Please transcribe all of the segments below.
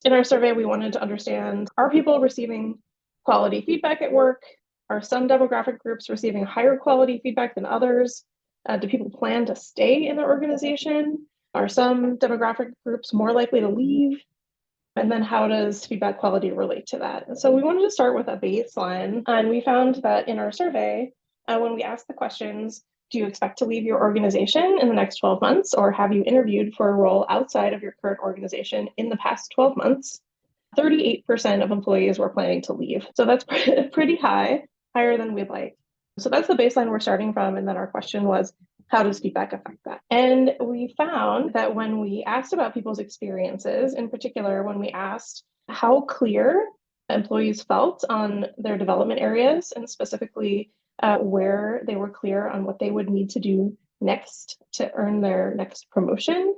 In our survey, we wanted to understand, are people receiving quality feedback at work? Are some demographic groups receiving higher quality feedback than others? Do people plan to stay in their organization? Are some demographic groups more likely to leave? And then how does feedback quality relate to that? And so we wanted to start with a baseline, and we found that in our survey, when we asked the questions, do you expect to leave your organization in the next 12 months, or have you interviewed for a role outside of your current organization in the past 12 months? 38% of employees were planning to leave. So that's pretty high, higher than we'd like. So that's the baseline we're starting from. And then our question was, how does feedback affect that? And we found that when we asked about people's experiences, in particular, when we asked how clear employees felt on their development areas, and specifically where they were clear on what they would need to do next to earn their next promotion,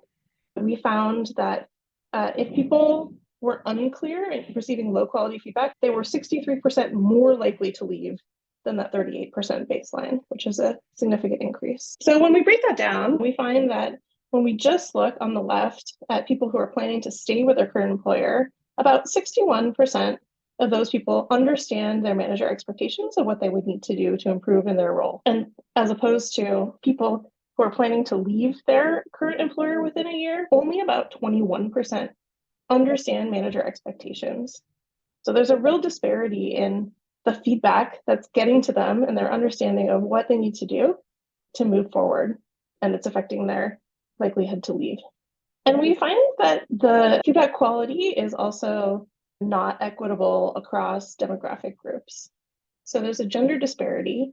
we found that if people were unclear and receiving low quality feedback, they were 63% more likely to leave than that 38% baseline, which is a significant increase. So when we break that down, we find that when we just look on the left at people who are planning to stay with their current employer, about 61% of those people understand their manager expectations of what they would need to do to improve in their role. And as opposed to people who are planning to leave their current employer within a year, only about 21% understand manager expectations. So there's a real disparity in the feedback that's getting to them and their understanding of what they need to do to move forward, and it's affecting their likelihood to leave. And we find that the feedback quality is also not equitable across demographic groups. So there's a gender disparity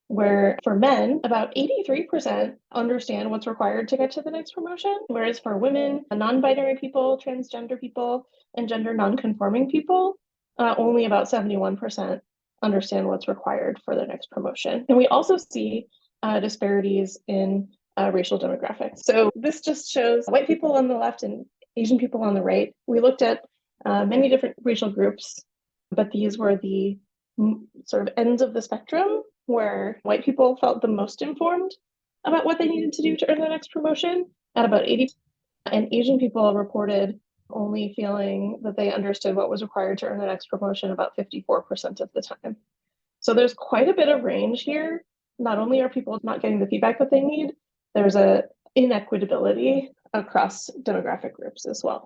where for men, about 83% understand what's required to get to the next promotion, whereas for women, non-binary people, transgender people, and gender non-conforming people, only about 71% understand what's required for the next promotion. And we also see disparities in racial demographics. So this just shows white people on the left and Asian people on the right. We looked at many different racial groups, but these were the sort of ends of the spectrum where white people felt the most informed about what they needed to do to earn the next promotion at about 80%, and Asian people reported only feeling that they understood what was required to earn the next promotion about 54% of the time. So there's quite a bit of range here. Not only are people not getting the feedback that they need, there's a inequitability across demographic groups as well.